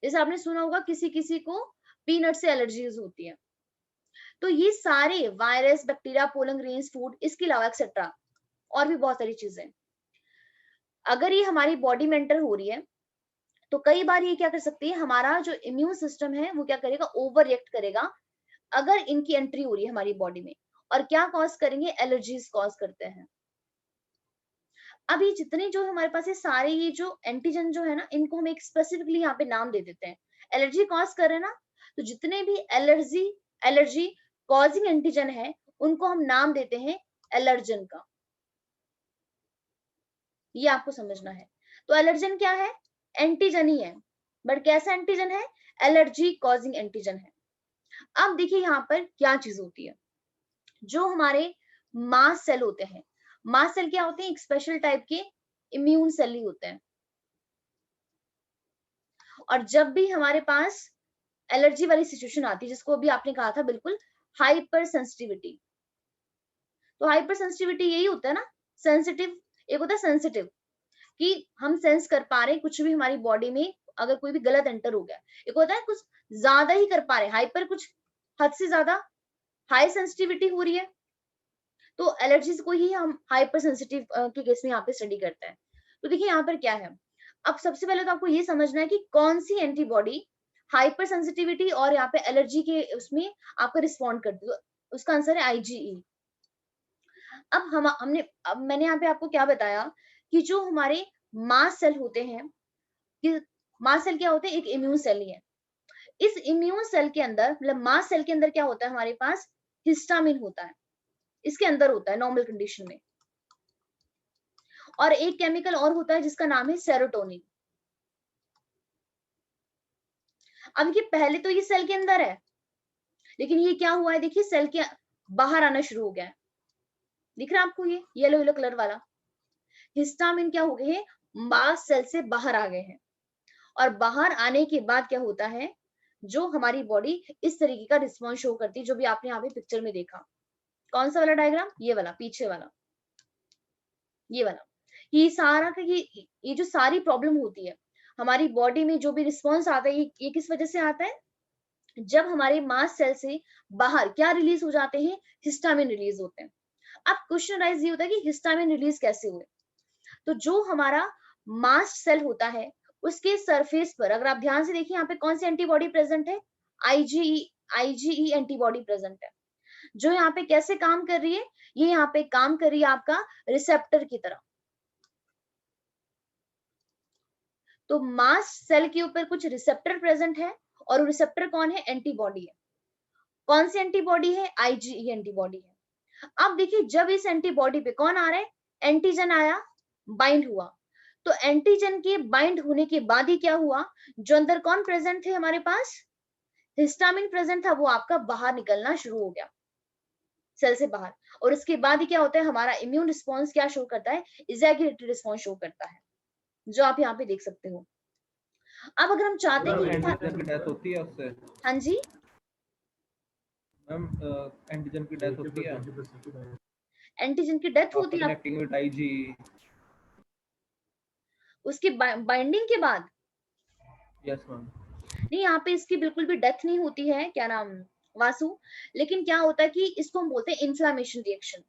जैसे आपने सुना होगा किसी किसी को पीनट से एलर्जीज होती है। तो ये सारे virus, bacteria, pollen grains, food, इसके अलावा एक्सेट्रा और भी बहुत सारी चीजें, अगर ये हमारी बॉडी में एंटर हो रही है तो कई बार ये क्या कर सकती है, हमारा जो इम्यून सिस्टम है वो क्या करेगा, ओवर रिएक्ट करेगा अगर इनकी एंट्री हो रही है हमारी बॉडी में, और क्या कॉज करेंगे, एलर्जीज कॉज करते हैं। अब ये जितने जो हमारे पास है सारे ये जो एंटीजन जो है ना, इनको हम एक स्पेसिफिकली यहाँ पे नाम दे देते हैं, एलर्जी कॉज कर रहे हैं ना, तो जितने भी एलर्जी कॉजिंग एंटीजन है उनको हम नाम देते हैं एलर्जन का। ये आपको समझना है। तो एलर्जन क्या है, एंटीजन ही है, बट कैसा एंटीजन है, एलर्जी कॉजिंग एंटीजन है। अब देखिए यहाँ पर क्या चीज होती है, जो हमारे मास्ट सेल होते हैं, मास्ट सेल क्या होते हैं, एक स्पेशल टाइप के इम्यून सेल ही होते हैं। और जब भी हमारे पास एलर्जी वाली सिचुएशन आती है, जिसको भी आपने कहा था बिल्कुल हाइपर सेंसिटिविटी, तो हाइपर सेंसिटिविटी यही होता है ना, सेंसिटिव, एक होता है सेंसिटिव कि हम सेंस कर पा रहे हैं कुछ भी हमारी बॉडी में अगर कोई भी गलत एंटर हो गया, एक होता है कुछ ज्यादा ही कर पा रहे हैं, हाइपर कुछ हद से ज्यादा हाई सेंसिटिविटी हो रही है, तो एलर्जीज को ही हम हाइपर सेंसिटिव के केस में यहाँ पे स्टडी करते हैं। तो देखिए यहाँ पर क्या है, अब सबसे पहले तो आपको ये समझना है कि कौन सी एंटीबॉडी हाइपर सेंसिटिविटी और यहाँ पे एलर्जी के उसमें आपका रिस्पॉन्ड करती है, तो उसका आंसर है आईजीई। अब मैंने यहाँ पे आपको क्या बताया कि जो हमारे मास्ट सेल होते हैं, कि मास्ट सेल क्या होते हैं, एक इम्यून सेल ही है। इस इम्यून सेल के अंदर, मतलब मास्ट सेल के अंदर क्या होता है, हमारे पास हिस्टामिन होता है, इसके अंदर होता है नॉर्मल कंडीशन में, और एक केमिकल और होता है जिसका नाम है सेरोटोनिन। अब ये पहले तो ये सेल के अंदर है, लेकिन ये क्या हुआ है, देखिए सेल के बाहर आना शुरू हो गया है, दिख रहा है आपको ये येलो येलो कलर वाला, हिस्टामिन क्या हो गए हैं, मास्ट सेल से बाहर आ गए हैं, और बाहर आने के बाद क्या होता है, जो हमारी बॉडी इस तरीके का रिस्पॉन्स शो करती है, जो भी आपने यहाँ पे पिक्चर में देखा। कौन सा वाला डायग्राम, ये वाला पीछे वाला, ये वाला, ये सारा का ये जो सारी प्रॉब्लम होती है हमारी बॉडी में, जो भी रिस्पॉन्स आता है, ये किस वजह से आता है, जब हमारे मास्ट सेल से बाहर क्या रिलीज हो जाते हैं, हिस्टामिन रिलीज होते हैं। अब क्वेश्चन राइज ये होता है कि हिस्टामिन रिलीज कैसे हुए, तो जो हमारा मास्ट सेल होता है उसके सरफेस पर अगर आप ध्यान से देखिए, यहाँ पे कौन सी एंटीबॉडी प्रेजेंट है, आईजीई एंटीबॉडी प्रेजेंट है, जो यहाँ पे कैसे काम कर रही है, ये यहाँ पे काम कर रही है आपका रिसेप्टर की तरह। तो मास्ट सेल के ऊपर कुछ रिसेप्टर प्रेजेंट है, और रिसेप्टर कौन है, एंटीबॉडी है। कौन सी एंटीबॉडी है, आईजीई एंटीबॉडी है। अब देखिए जब इस एंटीबॉडी पे कौन आ रहा है, एंटीजन आया, बाइंड हुआ, तो एंटीजन के बाइंड होने के बाद ही क्या हुआ, जो अंदर कौन प्रेजेंट थे हमारे पास, हिस्टामिन प्रेजेंट था, वो आपका बाहर निकलना शुरू हो गया सेल से बाहर, और उसके बाद ही क्या होता है, हमारा इम्यून रिस्पॉन्स क्या शो करता है, एग्जैगरेटरी रिस्पॉन्स शो करता है, जो आप यहाँ पे देख सकते हो। अब अगर हम चाहते हैं कि डेथ होती है उससे, हाँ जी, मैम एंटीजन की डेथ होती है, एंटीजन की डेथ होती है कनेक्टिंग विद आईजी उसकी बाइंडिंग के बाद? Yes ma'am. नहीं, यहाँ पे इसकी बिल्कुल भी डेथ नहीं होती है, क्या नाम वासु। लेकिन क्या होता है कि इसको हम बोलते हैं इन्फ्लामेशन रिएक्शन।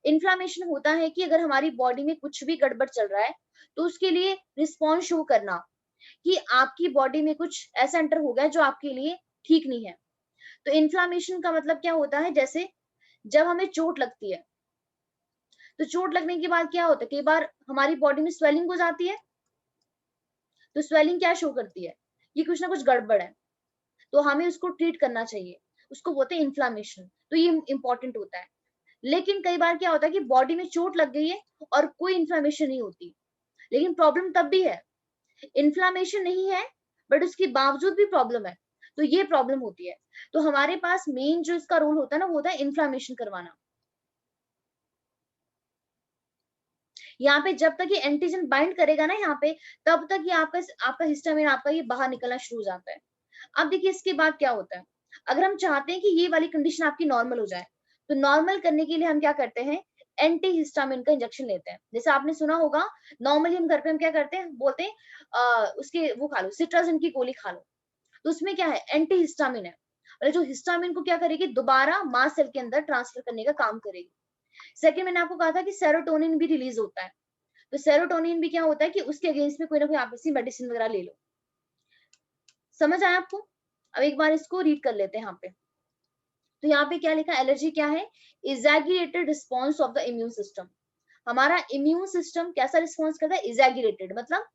इन्फ्लामेशन होता है कि अगर हमारी बॉडी में कुछ भी गड़बड़ चल रहा है तो उसके लिए रिस्पॉन्स शो करना कि आपकी बॉडी में कुछ ऐसा एंटर हो गया जो आपके लिए ठीक नहीं है। तो इन्फ्लामेशन का मतलब क्या होता है, जैसे जब हमें चोट लगती है तो चोट लगने के बाद क्या होता है, कई बार हमारी बॉडी में स्वेलिंग हो जाती है। तो स्वेलिंग क्या शो करती है कि कुछ ना कुछ गड़बड़ है, तो हमें उसको ट्रीट करना चाहिए, उसको बोलते हैं इन्फ्लामेशन। तो ये इंपॉर्टेंट होता है। लेकिन कई बार क्या होता है कि बॉडी में चोट लग गई है और कोई इन्फ्लामेशन नहीं होती, लेकिन प्रॉब्लम तब भी है, इन्फ्लामेशन नहीं है बट उसके बावजूद भी प्रॉब्लम है, तो ये प्रॉब्लम होती है। तो हमारे पास मेन जो इसका रोल होता है ना, वो होता है इन्फ्लामेशन करवाना। यहाँ पे जब तक ये एंटीजन बाइंड करेगा ना यहाँ पे, तब तक ये आपका हिस्टामिन आपका ये बाहर निकलना शुरू हो जाता है। अब देखिए इसके बाद क्या होता है, अगर हम चाहते हैं कि ये वाली कंडीशन आपकी नॉर्मल हो जाए, तो नॉर्मल करने के लिए हम क्या करते हैं, एंटी हिस्टामिन का इंजेक्शन लेते हैं। जैसे आपने सुना होगा, नॉर्मली हम घर पे हम क्या करते हैं, बोलते हैं उसके वो खा लो, सिट्राजिन की गोली खा लो। तो उसमें क्या है, एंटी हिस्टामिन है, और जो हिस्टामिन को क्या करेगी, दोबारा मास सेल के अंदर ट्रांसफर करने का काम करेगी। सेकंड, मैंने आपको कहा था कि सेरोटोनिन भी रिलीज होता है। तो सेरोटोनिन भी क्या होता है कि उसके अगेंस्ट में कोई ना कोई आप ऐसी मेडिसिन वगैरह ले लो। समझ आया आपको? अब एक बार इसको रीड कर लेते हैं यहाँ पे। तो यहाँ पे क्या लिखा, एलर्जी क्या है, exaggerated response of the immune system. हमारा इम्यून सिस्टम कैसा रिस्पॉन्स करता है, इजैगुरेटेड मतलब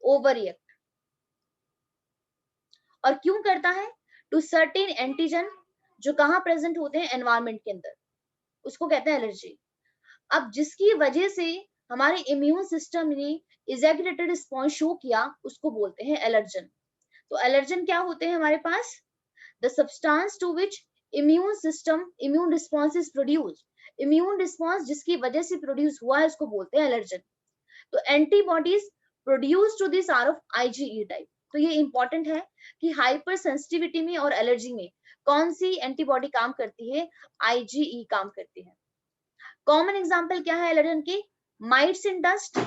ओवर रिएक्ट। और क्यों करता है, टू सर्टेन एंटीजन जो कहाँ प्रेजेंट होते हैं, एनवायरमेंट के अंदर, उसको कहते हैं एलर्जी। अब जिसकी वजह से हमारे इम्यून सिस्टम ने इजैगुरेटेड रिस्पॉन्स शो किया, उसको बोलते हैं एलर्जन। तो एलर्जन क्या होते हैं हमारे पास, the substance to which immune response is produced. Immune response जिसकी वजह से प्रोड्यूस हुआ है, उसको बोलते हैं एलर्जन। तो antibodies produce to this are of IgE type. तो ये इंपॉर्टेंट है कि हाइपर सेंसिटिविटी में और एलर्जी में कौन सी एंटीबॉडी काम करती है, आईजीई काम करती है। कॉमन एग्जांपल क्या है एलर्जन के, माइट्स इन डस्ट,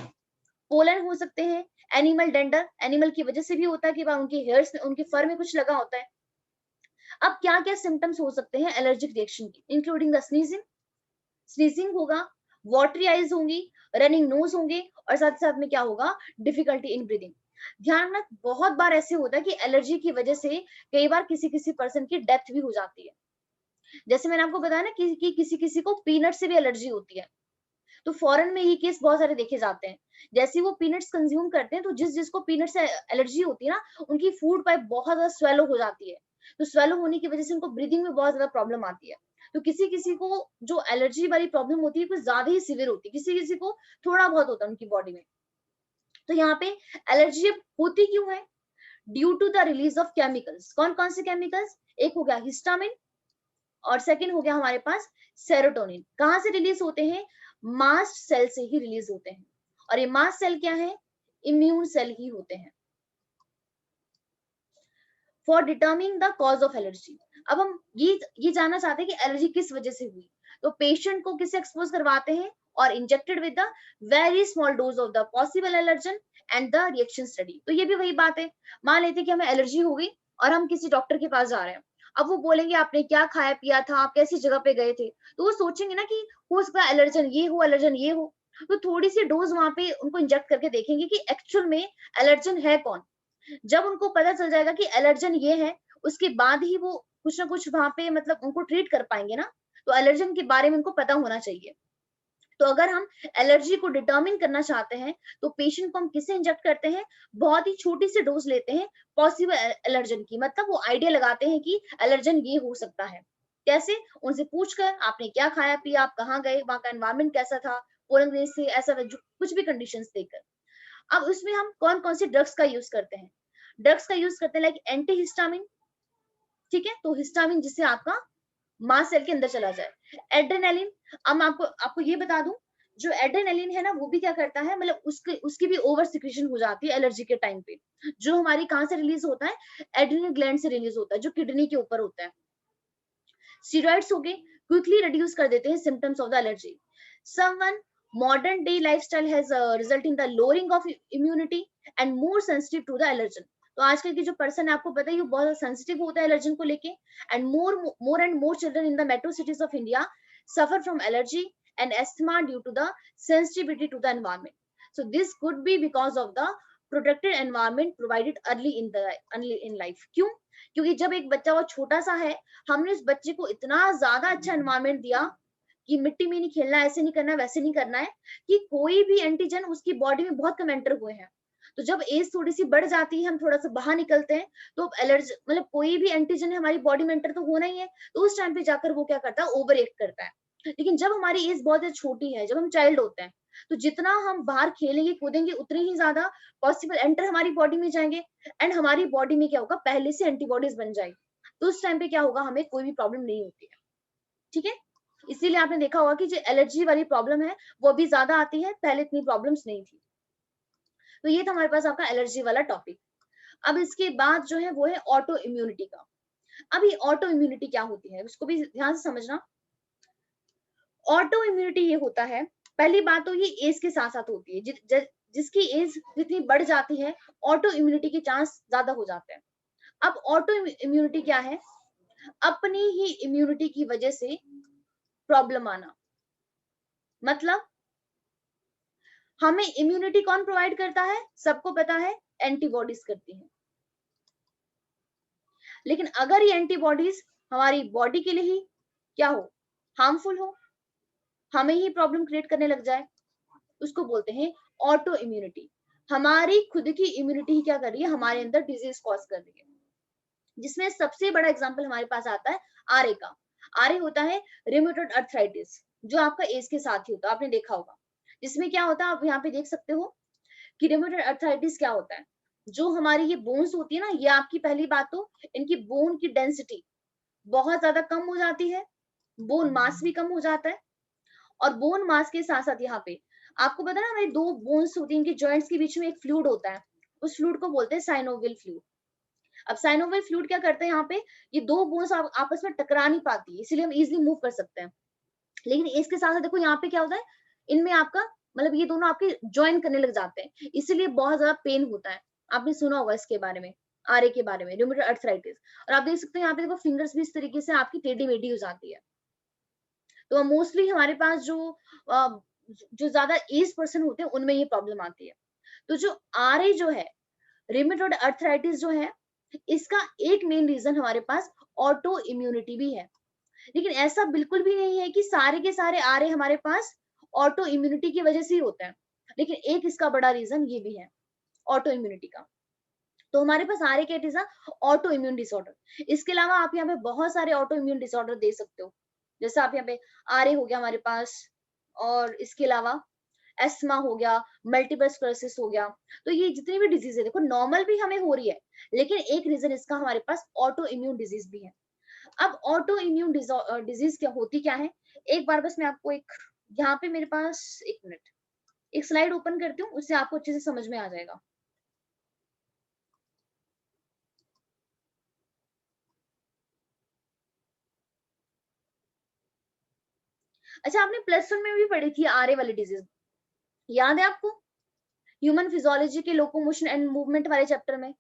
पोलन हो सकते हैं, एनिमल डेंडर, एनिमल की वजह से भी होता है कि उनके हेयर्स में, उनके फर में कुछ लगा होता है। अब क्या क्या सिम्टम्स हो सकते हैं एलर्जिक रिएक्शन की, इंक्लूडिंग द स्नीजिंग होगा, वाटरी आईज होंगी, रनिंग नोज होंगे, और साथ साथ में क्या होगा, डिफिकल्टी इन ब्रीदिंग। ध्यान रखना, बहुत बार ऐसे होता है कि एलर्जी की वजह से कई बार किसी किसी पर्सन की डेथ भी हो जाती है। जैसे मैंने आपको बताया ना कि किसी किसी को पीनट से भी एलर्जी होती है, तो फॉरेन में ये केस बहुत सारे देखे जाते हैं। जैसे वो पीनट्स कंज्यूम करते हैं, तो जिसको पीनट से एलर्जी होती है ना, उनकी फूड पाइप बहुत ज्यादा स्वेलो हो जाती है। तो स्वेलो होने की वजह से उनको ब्रीदिंग में बहुत ज्यादा प्रॉब्लम आती है। तो किसी किसी को जो एलर्जी वाली प्रॉब्लम होती है कुछ ज्यादा ही सीवियर होती है, किसी किसी को थोड़ा बहुत होता है उनकी बॉडी में। तो यहाँ पे एलर्जी होती क्यों है, due to the release of chemicals. कौन कौन से केमिकल्स, एक हो गया हिस्टामिन, और सेकंड हो गया हमारे पास सेरोटोनिन। कहां से रिलीज होते हैं, मास्ट सेल से ही रिलीज होते हैं। और ये मास्ट सेल क्या है, इम्यून सेल ही होते हैं। For डिटर्मिंग the cause of allergy, अब हम ये जानना चाहते हैं कि एलर्जी किस वजह से हुई। तो पेशेंट को किसे एक्सपोज करवाते हैं, और injected with the very small dose of the possible allergen and the reaction study. तो ये भी वही बात है, मान लेते कि हमें एलर्जी हो गई और हम किसी डॉक्टर के पास जा रहे हैं। अब वो बोलेंगे आपने क्या खाया पिया था, आप कैसी जगह पे गए थे, तो वो सोचेंगे ना कि हो सकता है एलर्जन ये हो, एलर्जन ये हो। तो थोड़ी सी डोज वहां पे उनको इंजेक्ट करके देखेंगे कि एक्चुअल में एलर्जन है कौन। जब उनको पता चल जाएगा कि एलर्जन ये है, उसके बाद ही वो कुछ ना कुछ वहां पे मतलब उनको ट्रीट कर पाएंगे ना। तो एलर्जन के बारे में उनको पता होना चाहिए। तो अगर हम एलर्जी को डिटर्मिन करना चाहते हैं, तो पेशेंट को हम किसे इंजेक्ट करते हैं, बहुत ही छोटी सी डोज लेते हैं पॉसिबल एलर्जन की। मतलब वो आइडिया लगाते हैं कि एलर्जन ये हो सकता है। कैसे, उनसे पूछकर आपने क्या खाया पिया, आप कहाँ गए, वहां का एनवायरमेंट कैसा था, पोलन ग्रेन से ऐसा कुछ भी कंडीशंस देकर। अब उसमें हम कौन कौन से ड्रग्स का यूज करते हैं, ड्रग्स का यूज करते हैं लाइक एंटी हिस्टामिन। ठीक है, तो हिस्टामिन जिससे आपका मास सेल के अंदर चला जाए। एड्रेनालिन, अब आपको ये बता दूं, जो एड्रेनालिन है ना, वो भी क्या करता है, मतलब उसकी भी ओवर सिक्रीशन हो जाती है एलर्जी के टाइम पे। जो हमारी कहां से रिलीज होता है, एड्रेनल ग्लैंड से रिलीज होता है, जो किडनी के ऊपर होता है। स्टीरॉइड्स हो गए, क्विकली रिड्यूस कर देते हैं symptoms of the allergy. Someone modern day lifestyle has result in the lowering of immunity and more sensitive to the allergen. तो आजकल की जो पर्सन है आपको पता है ये बहुत सेंसिटिव होता है एलर्जन को लेके. And more and more children in the metro cities of India suffer from allergy and asthma due to the sensitivity to the environment. So this could be because of the protected environment provided early in life. क्यों? क्योंकि जब एक बच्चा वो छोटा सा है, हमने उस बच्चे को इतना ज्यादा अच्छा एनवायरमेंट दिया कि मिट्टी में नहीं खेलना, ऐसे नहीं करना, वैसे नहीं करना है, कि कोई भी एंटीजन उसकी बॉडी में बहुत कम एंटर हुए हैं. तो जब एज थोड़ी सी बढ़ जाती है, हम थोड़ा सा बाहर निकलते हैं, तो एलर्जी मतलब कोई भी एंटीजन हमारी बॉडी में एंटर तो होना ही है, तो उस टाइम पे जाकर वो क्या करता है, ओवर एक्ट करता है. लेकिन जब हमारी एज बहुत छोटी है, जब हम चाइल्ड होते हैं, तो जितना हम बाहर खेलेंगे कूदेंगे उतने ही ज्यादा पॉसिबल एंटर हमारी बॉडी में जाएंगे, एंड हमारी बॉडी में क्या होगा, पहले से एंटीबॉडीज बन जाएगी. तो उस टाइम पे क्या होगा, हमें कोई भी प्रॉब्लम नहीं होती है. ठीक है, इसीलिए आपने देखा होगा कि जो एलर्जी वाली प्रॉब्लम है वो भी ज्यादा आती है, पहले इतनी प्रॉब्लम्स नहीं थी. तो ये था हमारे पास आपका एलर्जी वाला टॉपिक. अब इसके बाद जो है वो है ऑटो इम्यूनिटी का. अब ये ऑटो इम्यूनिटी क्या होती है, उसको भी ध्यान से समझना. ऑटो इम्यूनिटी ये होता है, पहली बात तो ये एज के साथ साथ होती है. जिसकी एज जितनी बढ़ जाती है, ऑटो इम्यूनिटी के चांस ज्यादा हो जाते हैं. अब ऑटो इम्यूनिटी क्या है, अपनी ही इम्यूनिटी की वजह से प्रॉब्लम आना. मतलब हमें इम्यूनिटी कौन प्रोवाइड करता है, सबको पता है, एंटीबॉडीज करती हैं. लेकिन अगर ये एंटीबॉडीज हमारी बॉडी के लिए ही क्या हो, हार्मफुल हो, हमें ही प्रॉब्लम क्रिएट करने लग जाए, उसको बोलते हैं ऑटो इम्यूनिटी. हमारी खुद की इम्यूनिटी ही क्या कर रही है, हमारे अंदर डिजीज कॉज कर रही है. जिसमें सबसे बड़ा एग्जांपल हमारे पास आता है आरए का. आरए होता है रिमेटॉइड अर्थराइटिस, जो आपका एज के साथ ही होता है, आपने देखा होगा. जिसमें क्या होता है, आप यहाँ पे देख सकते हो कि रिमेटॉइड अर्थराइटिस क्या होता है. जो हमारी ये बोन्स होती है ना, ये आपकी पहली बात तो इनकी बोन की डेंसिटी बहुत ज्यादा कम हो जाती है, बोन मास भी कम हो जाता है. और बोन मास के साथ साथ यहाँ पे आपको पता है ना, हमारी दो बोन्स होती है, इनके जॉइंट्स के बीच में एक फ्लूइड होता है, उस फ्लूइड को बोलते हैं साइनोवियल फ्लूइड. अब साइनोवियल फ्लूइड क्या करते हैं, यहाँ पे ये दो बोन्स आपस में टकरा नहीं पाती, इसलिए हम इजिली मूव कर सकते हैं. लेकिन इसके साथ साथ देखो यहाँ पे क्या होता है, इनमें आपका मतलब ये दोनों आपके ज्वाइन करने लग जाते हैं, इसीलिए बहुत ज्यादा पेन होता है. आपने सुना होगा इसके बारे में, आरए के बारे में, रूमेटॉइड अर्थराइटिस. और आप देख सकते हैं यहाँ पे देखो फिंगर्स भी इस तरीके से आपकी टेढ़ी मेढ़ी हो जाती है. तो मोस्टली हमारे पास जो ज्यादा एज पर्सन होते हैं उनमें ये प्रॉब्लम आती है. तो जो आरए जो है, रूमेटॉइड अर्थराइटिस जो है, इसका एक मेन रीजन हमारे पास ऑटो इम्यूनिटी भी है. लेकिन ऐसा बिल्कुल भी नहीं है कि सारे के सारे आरए हमारे पास ऑटो इम्यूनिटी की वजह से ही होते हैं. लेकिन एक इसका बड़ा रीजन ये भी है ऑटो इम्यूनिटी का. तो हमारे पास आरए के it is auto immune disorder. इसके अलावा आप यहाँ पे बहुत सारे ऑटो इम्यून डिसऑर्डर दे सकते हो. जैसे आप यहाँ पे आरए हो गया हमारे पास, और इसके अलावा एस्मा हो गया, मल्टीपल स्क्लेरोसिस हो गया. तो ये जितनी भी डिजीज है, देखो नॉर्मल भी हमें हो रही है, लेकिन एक रीजन इसका हमारे पास ऑटो इम्यून डिजीज भी है. अब ऑटो इम्यून डिजीज क्या होती क्या है, एक बार बस मैं आपको एक, यहाँ पे मेरे पास एक मिनट, एक स्लाइड ओपन करती हूँ, उससे आपको अच्छे से समझ में आ जाएगा. अच्छा, आपने +1 में भी पढ़ी थी आरए वाली डिजीज, याद है आपको, ह्यूमन फिजियोलॉजी के लोकोमोशन एंड मूवमेंट वाले चैप्टर में.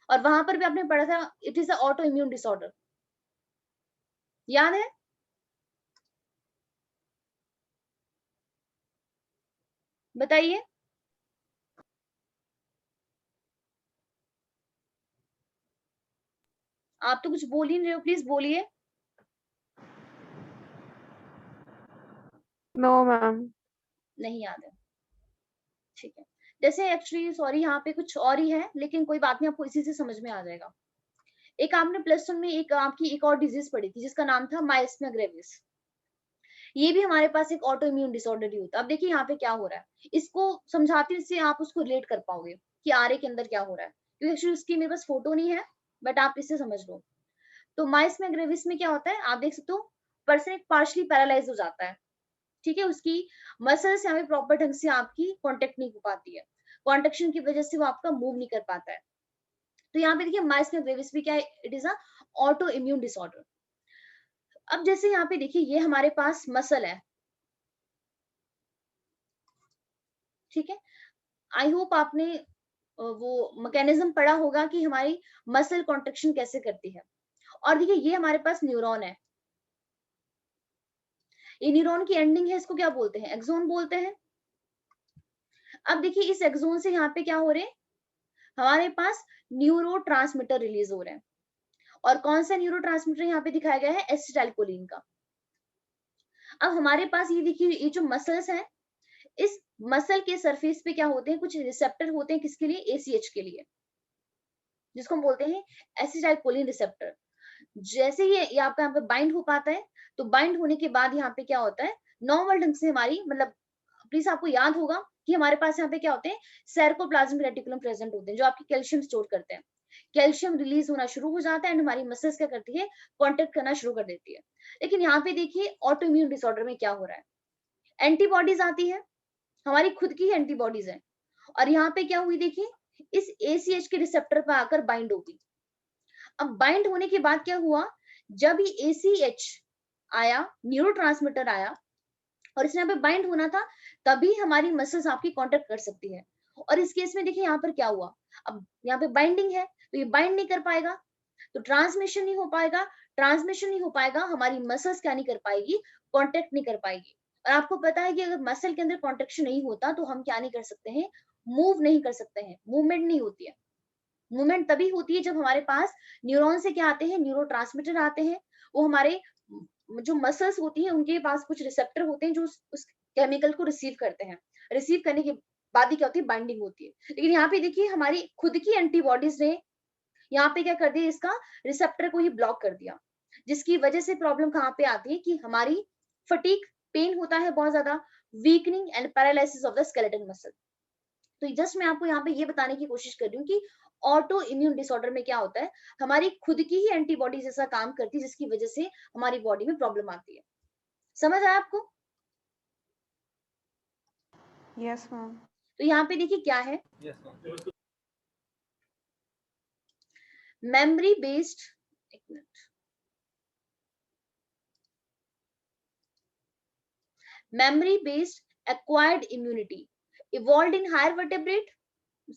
और वहां पर भी आपने पढ़ा था it is auto immune disorder, याद है. बताइए, आप तो कुछ बोल ही नहीं रहे हो, प्लीज बोलिए. No ma'am. नहीं याद है, ठीक है. जैसे एक्चुअली सॉरी, यहाँ पे कुछ और ही है, लेकिन कोई बात नहीं, आपको इसी से समझ में आ जाएगा. एक आपने +1 में एक आपकी एक और डिजीज पढ़ी थी जिसका नाम था माइस्मिया ग्रेविस. ये भी हमारे पास एक ऑटो इम्यून डिसऑर्डर ही होता है. अब देखिए यहाँ पे क्या हो रहा है, इसको समझाते इससे आप उसको रिलेट कर पाओगे कि आरए के अंदर क्या हो रहा है, क्योंकि एक्चुअली उसकी मेरे पास फोटो नहीं है, बट आप इससे समझ लो. तो माइस्मिया ग्रेविस में क्या होता है, आप देख सकते हो, पर्सन एक पार्शली पैरालाइज हो जाता है. ठीक है, उसकी मसल्स यहाँ पे प्रॉपर ढंग से आपकी कॉन्टेक्ट नहीं हो पाती है, कॉन्ट्रेक्शन की वजह से वो आपका मूव नहीं कर पाता है. तो यहाँ पे देखिए माइस्मिया ग्रेविस भी क्या है, it is a auto immune disorder. अब जैसे यहाँ पे देखिए ये हमारे पास मसल है, ठीक है। आई होप आपने वो मैकेनिज्म पढ़ा होगा कि हमारी मसल कॉन्ट्रेक्शन कैसे करती है। और देखिए ये हमारे पास न्यूरॉन है, ये न्यूरॉन की एंडिंग है, इसको क्या बोलते हैं, एक्सोन बोलते हैं। अब देखिए इस एक्सोन से यहाँ पे क्या हो रहे हैं, हमारे पास न्यूरोट्रांसमीटर रिलीज हो रहे हैं। और कौन सा न्यूरोट्रांसमीटर यहाँ पे दिखाया गया है, एसिटाइलकोलिन का। अब हमारे पास ये देखिए ये जो मसल्स हैं, इस मसल के सरफेस पे क्या होते हैं, कुछ रिसेप्टर होते हैं, किसके लिए, एसीएच के लिए, जिसको हम बोलते हैं एसिटाइलकोलिन रिसेप्टर। जैसे ये आपका यहाँ पे बाइंड हो पाता है, तो बाइंड होने के बाद यहाँ पे क्या होता है, नॉर्मल ढंग से हमारी मतलब प्लीज आपको याद होगा कि हमारे पास यहाँ पे क्या होते हैं, सार्कोप्लाज्मिक रेटिकुलम प्रेजेंट होते हैं, जो आपकी कैल्शियम स्टोर करते हैं। कैल्शियम रिलीज होना शुरू हो जाता है एंड हमारी मसल्स क्या करती है, कॉन्टेक्ट करना शुरू कर देती है। लेकिन यहाँ पे देखिए ऑटो इम्यून डिसऑर्डर में क्या हो रहा है, एंटीबॉडीज आती है, हमारी खुद की एंटीबॉडीज है, और यहाँ पे क्या हुई देखिए, इस एसीएच के रिसेप्टर पर आकर बाइंड होगी। अब बाइंड होने के बाद क्या हुआ, जब ये एसीएच आया, न्यूरोट्रांसमीटर आया और इसने यहाँ पे बाइंड होना था, तभी हमारी मसल्स आपकी कांटेक्ट कर सकती है। और इस केस में देखिए यहाँ पर क्या हुआ, अब यहाँ पे बाइंडिंग है तो ये बाइंड नहीं कर पाएगा, तो ट्रांसमिशन नहीं हो पाएगा, ट्रांसमिशन नहीं हो पाएगा, हमारी मसल्स क्या नहीं कर पाएगी, कांटेक्ट नहीं कर पाएगी। और आपको पता है कि अगर मसल के अंदर कॉन्ट्रेक्शन नहीं होता तो हम क्या नहीं कर सकते हैं, मूव नहीं कर सकते हैं, मूवमेंट नहीं होती है। मूवमेंट तभी होती है जब हमारे पास न्यूरॉन से क्या आते हैं, न्यूरोट्रांसमीटर आते हैं, वो हमारे जो मसल्स होती हैं उनके पास कुछ रिसेप्टर होते हैं जो उस केमिकल को रिसीव करते हैं। रिसीव करने के बाद ही क्या होती है, बाइंडिंग होती है। लेकिन यहाँ पे देखिए हमारी खुद की एंटीबॉडीज ने यहाँ पे क्या कर दिया, इसका रिसेप्टर को ही ब्लॉक कर दिया, जिसकी वजह से प्रॉब्लम कहाँ पे आती है कि हमारी फटीग, पेन होता है बहुत ज्यादा, weakening and paralysis of the skeleton muscle. तो जस्ट मैं आपको यहाँ पे ये बताने की कोशिश कर रही हूँ कि ऑटो इम्यून डिसऑर्डर में क्या होता है, हमारी खुद की ही एंटीबॉडीज ऐसा काम करती है जिसकी वजह से हमारी बॉडी में प्रॉब्लम आती है। समझ आया आपको? Yes ma'am. तो यहाँ पे देखिए क्या है, मेमोरी बेस्ड, एक minute, memory based acquired immunity evolved in higher vertebrate.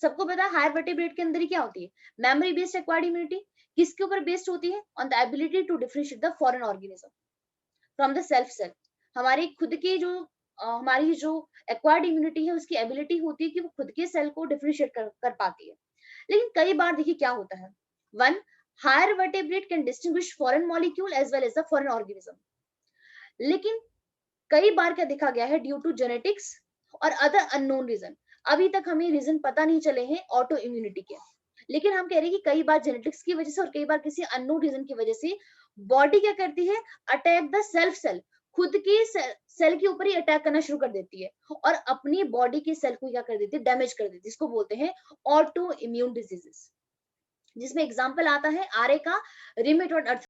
सबको पता है हायर वर्टेब्रेट के अंदर ही क्या होती है, मेमोरी बेस्ड एक्वायर्ड इम्यूनिटी। किसके ऊपर बेस्ड होती है, on the ability to differentiate the foreign organism from the self cell. हमारी खुद की जो हमारी जो एक्वायर्ड इम्यूनिटी है उसकी एबिलिटी होती है कि वो खुद के सेल को डिफरेंशिएट कर पाती है। लेकिन कई बार देखिए क्या होता है, one, higher vertebrate can distinguish foreign molecule as well as the foreign organism. लेकिन कई बार क्या देखा गया है, ड्यू टू जेनेटिक्स और अदर अननोन रीजन, अभी तक हमें रीजन पता नहीं चले हैं ऑटो इम्यूनिटी के, लेकिन हम कह रहे हैं कि कई बार जेनेटिक्स की वजह से और कई बार किसी अननोन रीजन की वजह से बॉडी क्या करती है, अटैक द सेल्फ सेल, खुद के सेल के ऊपर ही अटैक करना शुरू कर देती है और अपनी बॉडी के सेल को क्या कर देती है, डैमेज कर देती है, जिसको बोलते हैं ऑटो इम्यून डिजीजेस, जिसमें एग्जांपल आता है आरए का, रिमेटॉइड